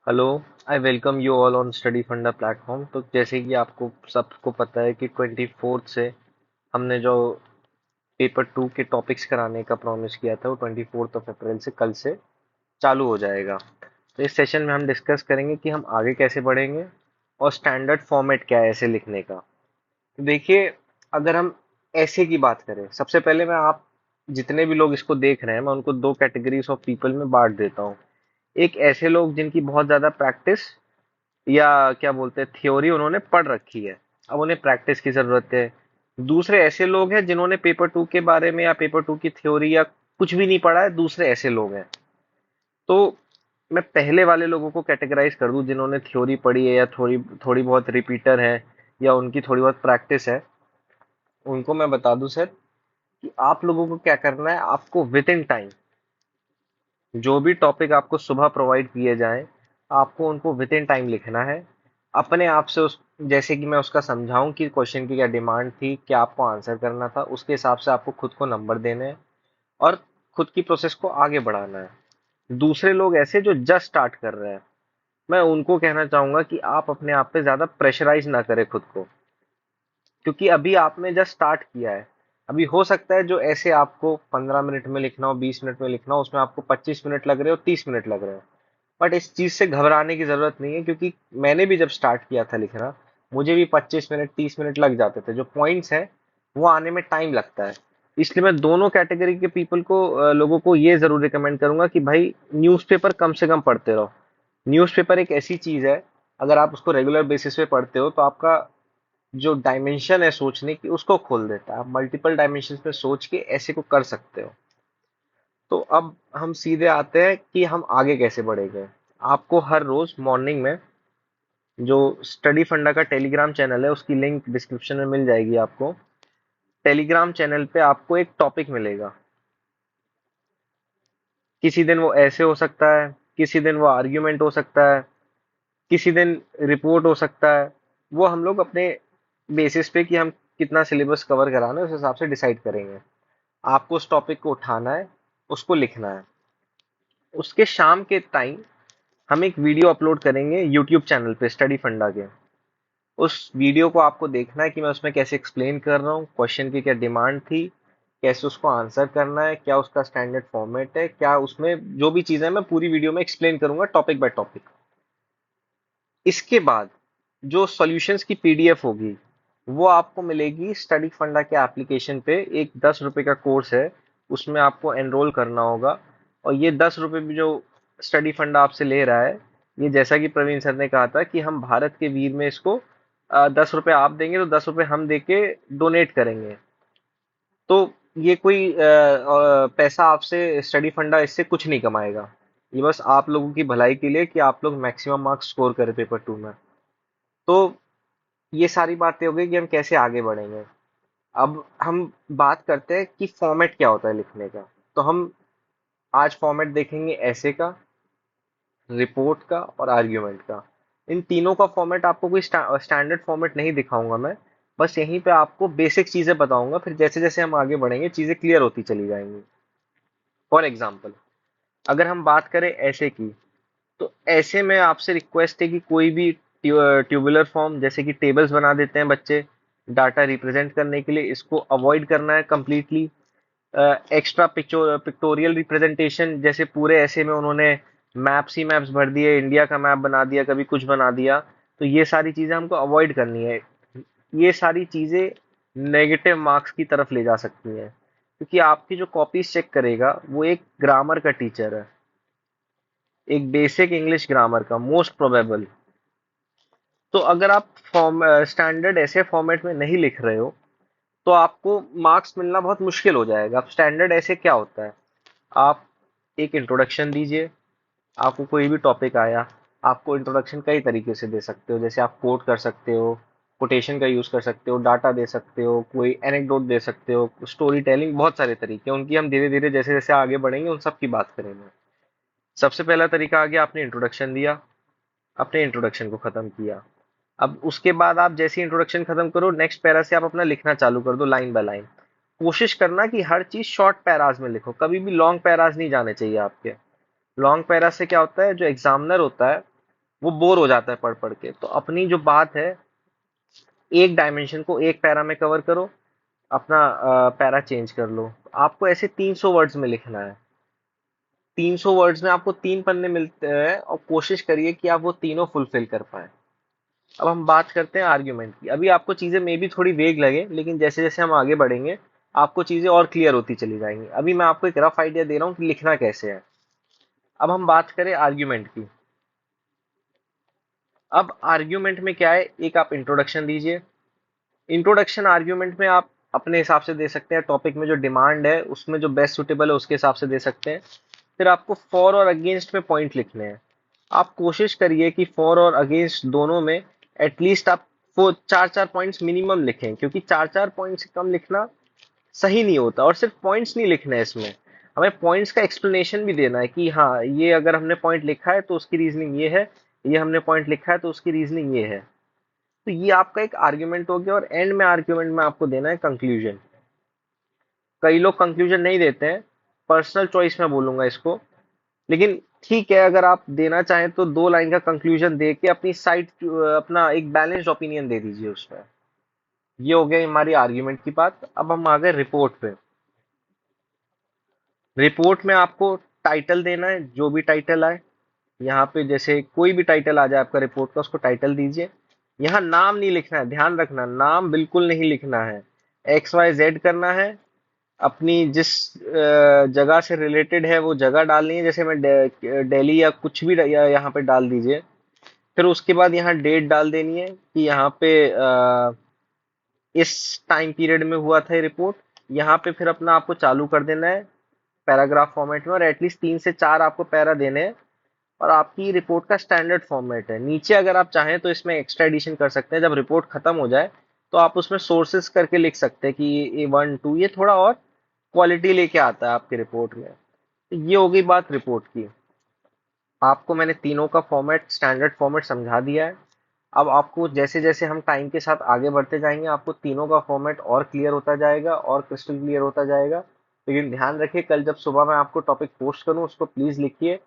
Hello. I welcome you all on study फंडा platform. तो जैसे कि आपको सबको पता है कि 24th से हमने जो पेपर 2 के टॉपिक्स कराने का प्रॉमिस किया था वो 24 अप्रैल से कल से चालू हो जाएगा। तो इस सेशन में हम डिस्कस करेंगे कि हम आगे कैसे बढ़ेंगे और स्टैंडर्ड फॉर्मेट क्या है ऐसे लिखने का। तो देखिए, अगर हम ऐसे की बात करें, सबसे पहले मैं आप जितने भी लोग इसको देख रहे हैं मैं उनको दो कैटेगरीज ऑफ पीपल में बांट देता हूँ। एक ऐसे लोग जिनकी बहुत ज़्यादा प्रैक्टिस या क्या बोलते हैं थ्योरी उन्होंने पढ़ रखी है, अब उन्हें प्रैक्टिस की जरूरत है। दूसरे ऐसे लोग हैं जिन्होंने पेपर 2 के बारे में या पेपर 2 की थ्योरी या कुछ भी नहीं पढ़ा है, दूसरे ऐसे लोग हैं। तो मैं पहले वाले लोगों को कैटेगराइज कर दूं जिन्होंने थ्योरी पढ़ी है या थोड़ी थोड़ी बहुत रिपीटर है या उनकी थोड़ी बहुत प्रैक्टिस है। उनको मैं बता दूं सर कि आप लोगों को क्या करना है। आपको विद इन टाइम जो भी टॉपिक आपको सुबह प्रोवाइड किए जाएं, आपको उनको विद इन टाइम लिखना है। अपने आप से उस जैसे कि मैं उसका समझाऊं कि क्वेश्चन की क्या डिमांड थी, क्या आपको आंसर करना था, उसके हिसाब से आपको खुद को नंबर देने हैं और खुद की प्रोसेस को आगे बढ़ाना है। दूसरे लोग ऐसे जो जस्ट स्टार्ट कर रहे हैं, मैं उनको कहना चाहूंगा कि आप अपने आप पे ज्यादा प्रेशराइज ना करें खुद को, क्योंकि अभी आपने जस्ट स्टार्ट किया है। अभी हो सकता है जो ऐसे आपको 15 मिनट में लिखना हो, 20 मिनट में लिखना हो, उसमें आपको 25 मिनट लग रहे हो, 30 मिनट लग रहे हो। बट इस चीज से घबराने की जरूरत नहीं है, क्योंकि मैंने भी जब स्टार्ट किया था लिखना, मुझे भी 25 मिनट 30 मिनट लग जाते थे। जो पॉइंट्स हैं वो आने में टाइम लगता है। इसलिए मैं दोनों कैटेगरी के पीपल को लोगों को ये जरूर रिकमेंड करूंगा कि भाई न्यूज़पेपर कम से कम पढ़ते रहो। न्यूज़पेपर एक ऐसी चीज है, अगर आप उसको रेगुलर बेसिस पे पढ़ते हो तो आपका जो डायमेंशन है सोचने की उसको खोल देता है। आप मल्टीपल डायमेंशन पे सोच के ऐसे को कर सकते हो। तो अब हम सीधे आते हैं कि हम आगे कैसे बढ़ेंगे। आपको हर रोज मॉर्निंग में जो स्टडी फंडा का टेलीग्राम चैनल है उसकी लिंक डिस्क्रिप्शन में मिल जाएगी आपको। टेलीग्राम चैनल पे आपको एक टॉपिक मिलेगा। किसी दिन वो ऐसे हो सकता है, किसी दिन वो आर्ग्यूमेंट हो सकता है, किसी दिन रिपोर्ट हो सकता है। वो हम लोग अपने बेसिस पे कि हम कितना सिलेबस कवर कराना है उस हिसाब से डिसाइड करेंगे। आपको उस टॉपिक को उठाना है, उसको लिखना है। उसके शाम के टाइम हम एक वीडियो अपलोड करेंगे यूट्यूब चैनल पे स्टडी फंडा के। उस वीडियो को आपको देखना है कि मैं उसमें कैसे एक्सप्लेन कर रहा हूँ, क्वेश्चन की क्या डिमांड थी, कैसे उसको आंसर करना है, क्या उसका स्टैंडर्ड फॉर्मेट है, क्या उसमें जो भी चीज़ें मैं पूरी वीडियो में एक्सप्लेन करूंगा टॉपिक बाय टॉपिक। इसके बाद जो सॉल्यूशंस की पीडीएफ होगी वो आपको मिलेगी स्टडी फंडा के एप्लीकेशन पे। एक 10 रुपए का कोर्स है, उसमें आपको एनरोल करना होगा। और ये 10 रुपए भी जो स्टडी फंडा आपसे ले रहा है, ये जैसा कि प्रवीण सर ने कहा था कि हम भारत के वीर में इसको 10 रुपए आप देंगे तो 10 रुपए हम दे के डोनेट करेंगे। तो ये कोई पैसा आपसे स्टडी फंडा इससे कुछ नहीं कमाएगा। ये बस आप लोगों की भलाई के लिए कि आप लोग मैक्सिमम मार्क्स स्कोर करें पेपर 2 में। तो ये सारी बातें हो गई कि हम कैसे आगे बढ़ेंगे। अब हम बात करते हैं कि फॉर्मेट क्या होता है लिखने का। तो हम आज फॉर्मेट देखेंगे ऐसे का, रिपोर्ट का और आर्ग्यूमेंट का। इन तीनों का फॉर्मेट आपको कोई स्टैंडर्ड फॉर्मेट नहीं दिखाऊंगा मैं, बस यहीं पे आपको बेसिक चीजें बताऊंगा, फिर जैसे जैसे हम आगे बढ़ेंगे चीजें क्लियर होती चली जाएंगी। फॉर एग्जाम्पल, अगर हम बात करें ऐसे की, तो ऐसे में आपसे रिक्वेस्ट है कि कोई भी ट्यूबुलर फॉर्म जैसे कि टेबल्स बना देते हैं बच्चे डाटा रिप्रेजेंट करने के लिए, इसको अवॉइड करना है कम्प्लीटली। एक्स्ट्रा पिक्टोरियल रिप्रेजेंटेशन जैसे पूरे ऐसे में उन्होंने मैप्स ही मैप्स भर दिए, इंडिया का मैप बना दिया, कभी कुछ बना दिया, तो ये सारी चीजें हमको अवॉइड करनी है। ये सारी चीजें नेगेटिव मार्क्स की तरफ ले जा सकती हैं, क्योंकि आपकी जो कॉपीज चेक करेगा वो एक ग्रामर का टीचर है, एक बेसिक इंग्लिश ग्रामर का मोस्ट प्रोबेबल। तो अगर आप फॉर्म स्टैंडर्ड ऐसे फॉर्मेट में नहीं लिख रहे हो तो आपको मार्क्स मिलना बहुत मुश्किल हो जाएगा। अब स्टैंडर्ड ऐसे क्या होता है, आप एक इंट्रोडक्शन दीजिए। आपको कोई भी टॉपिक आया, आपको इंट्रोडक्शन कई तरीके से दे सकते हो। जैसे आप कोट कर सकते हो, कोटेशन का यूज कर सकते हो, डाटा दे सकते हो, कोई एनेक्डोट दे सकते हो, स्टोरी टेलिंग, बहुत सारे तरीके हैं उनकी। हम धीरे धीरे जैसे जैसे आगे बढ़ेंगे उन सब की बात करेंगे। सबसे पहला तरीका आ गया, आपने इंट्रोडक्शन दिया, अपने इंट्रोडक्शन को खत्म किया। अब उसके बाद आप जैसे इंट्रोडक्शन खत्म करो, नेक्स्ट पैरा से आप अपना लिखना चालू कर दो लाइन बाय लाइन। कोशिश करना कि हर चीज शॉर्ट पैराज में लिखो, कभी भी लॉन्ग पैराज नहीं जाने चाहिए आपके। लॉन्ग पैरा से क्या होता है, जो एग्जामिनर होता है वो बोर हो जाता है पढ़ पढ़ के। तो अपनी जो बात है, एक डायमेंशन को एक पैरा में कवर करो, अपना पैरा चेंज कर लो। आपको ऐसे 300 वर्ड्स में लिखना है। 300 वर्ड्स में आपको 3 पन्ने मिलते हैं, और कोशिश करिए कि आप वो तीनों फुलफिल कर पाए। अब हम बात करते हैं आर्ग्यूमेंट की। अभी आपको चीजें मे भी थोड़ी वेग लगे, लेकिन जैसे जैसे हम आगे बढ़ेंगे आपको चीजें और क्लियर होती चली जाएंगी। अभी मैं आपको एक रफ आइडिया दे रहा हूँ कि लिखना कैसे है। अब हम बात करें आर्ग्यूमेंट की। अब आर्ग्यूमेंट में क्या है, एक आप इंट्रोडक्शन दीजिए। इंट्रोडक्शन आर्ग्यूमेंट में आप अपने हिसाब से दे सकते हैं, टॉपिक में जो डिमांड है उसमें जो बेस्ट सुटेबल है उसके हिसाब से दे सकते हैं। फिर आपको फॉर और अगेंस्ट में पॉइंट लिखने हैं। आप कोशिश करिए कि फॉर और अगेंस्ट दोनों में एटलीस्ट आप वो चार चार पॉइंट्स मिनिमम लिखें, क्योंकि चार चार पॉइंट से कम लिखना सही नहीं होता। और सिर्फ पॉइंट्स नहीं लिखने हैं इसमें, हमें पॉइंट्स का एक्सप्लेनेशन भी देना है कि हाँ, ये अगर हमने पॉइंट लिखा है तो उसकी रीजनिंग ये है, ये हमने पॉइंट लिखा है तो उसकी रीजनिंग ये है। तो ये आपका एक आर्ग्यूमेंट हो गया, और एंड में आर्ग्यूमेंट में आपको देना है कंक्लूजन। कई लोग कंक्लूजन नहीं देते हैं, पर्सनल चॉइस में बोलूंगा इसको, लेकिन ठीक है, अगर आप देना चाहें तो 2 लाइन का कंक्लूजन दे के अपनी साइड, अपना एक बैलेंस्ड ओपिनियन दे दीजिए उसमें। ये हो गया हमारी आर्ग्यूमेंट की बात। अब हम आ गए रिपोर्ट पे। रिपोर्ट में आपको टाइटल देना है, जो भी टाइटल आए। यहाँ पे जैसे कोई भी टाइटल आ जाए आपका रिपोर्ट का, उसको टाइटल दीजिए। यहाँ नाम नहीं लिखना है, ध्यान रखना, नाम बिल्कुल नहीं लिखना है। एक्स वाई जेड करना है। अपनी जिस जगह से रिलेटेड है वो जगह डालनी है, जैसे मैं दिल्ली या कुछ भी यहाँ पे डाल दीजिए। फिर उसके बाद यहाँ डेट डाल देनी है कि यहाँ पे इस टाइम पीरियड में हुआ था ये रिपोर्ट। यहाँ पे फिर अपना आपको चालू कर देना है पैराग्राफ फॉर्मेट में, और एटलीस्ट 3 से 4 आपको पैरा देने हैं। और आपकी रिपोर्ट का स्टैंडर्ड फॉर्मेट है। नीचे अगर आप चाहें तो इसमें एक्स्ट्रा एडिशन कर सकते हैं, जब रिपोर्ट खत्म हो जाए तो आप उसमें सोर्सेस करके लिख सकते हैं कि ये 1 2, ये थोड़ा और क्वालिटी लेके आता है आपकी रिपोर्ट में। तो ये हो गई बात रिपोर्ट की। आपको मैंने तीनों का फॉर्मेट, स्टैंडर्ड फॉर्मेट समझा दिया है। अब आपको जैसे जैसे हम टाइम के साथ आगे बढ़ते जाएंगे आपको तीनों का फॉर्मेट और क्लियर होता जाएगा, और क्रिस्टल क्लियर होता जाएगा। लेकिन ध्यान रखिए, कल जब सुबह मैं आपको टॉपिक पोस्ट करूं उसको प्लीज लिखिए।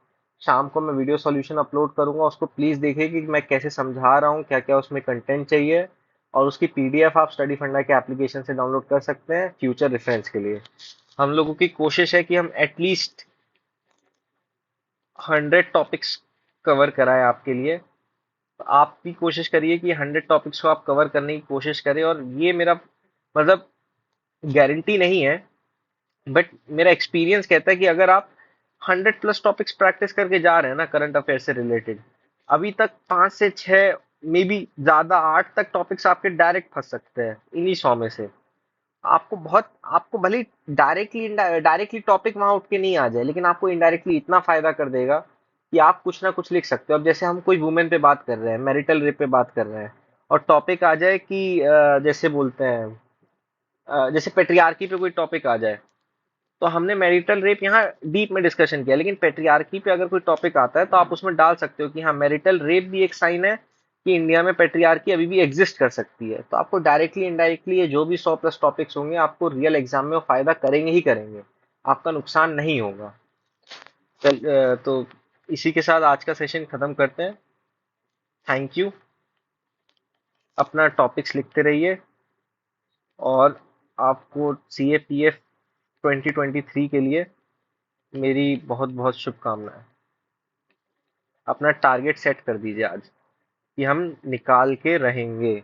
शाम को मैं वीडियो सॉल्यूशन अपलोड करूंगा, उसको प्लीज देखिए कि मैं कैसे समझा रहा हूँ, क्या क्या उसमें कंटेंट चाहिए। और उसकी पीडीएफ आप स्टडी फंडा के एप्लीकेशन से डाउनलोड कर सकते हैं फ्यूचर रेफरेंस के लिए। हम लोगों की कोशिश है कि हम एटलीस्ट 100 टॉपिक्स कवर कराएं आपके लिए। तो आप भी कोशिश करिए कि 100 टॉपिक्स को आप कवर करने की कोशिश करें। और ये मेरा मतलब गारंटी नहीं है, बट मेरा एक्सपीरियंस कहता है कि अगर आप 100+ टॉपिक्स प्रैक्टिस करके जा रहे हैं ना करंट अफेयर से रिलेटेड, अभी तक 5 से 6, मे बी ज्यादा 8 तक टॉपिक्स आपके डायरेक्ट फंस सकते हैं इन्हीं 100 में से। आपको भले डायरेक्टली डायरेक्टली टॉपिक वहां उठ के नहीं आ जाए, लेकिन आपको इनडायरेक्टली इतना फायदा कर देगा कि आप कुछ ना कुछ लिख सकते हो। अब जैसे हम कोई वुमेन पे बात कर रहे हैं, मैरिटल रेप पे बात कर रहे हैं, और टॉपिक आ जाए कि जैसे बोलते हैं, जैसे पेट्रियार्की पे कोई टॉपिक आ जाए, तो हमने मैरिटल रेप यहाँ डीप में डिस्कशन किया, लेकिन पेट्रियार्की पे अगर कोई टॉपिक आता है तो आप उसमें डाल सकते हो कि हाँ, मैरिटल रेप भी एक साइन है कि इंडिया में पेट्रियार्की अभी भी एग्जिस्ट कर सकती है। तो आपको डायरेक्टली इनडायरेक्टली ये जो भी 100+ टॉपिक्स होंगे आपको रियल एग्जाम में वो फायदा करेंगे ही करेंगे, आपका नुकसान नहीं होगा। तो इसी के साथ आज का सेशन खत्म करते हैं। Thank you. अपना टॉपिक्स लिखते रहिए, और आपको सी ए पी एफ 2023 के लिए मेरी बहुत बहुत शुभकामनाएं। अपना टारगेट सेट कर दीजिए आज कि हम निकाल के रहेंगे।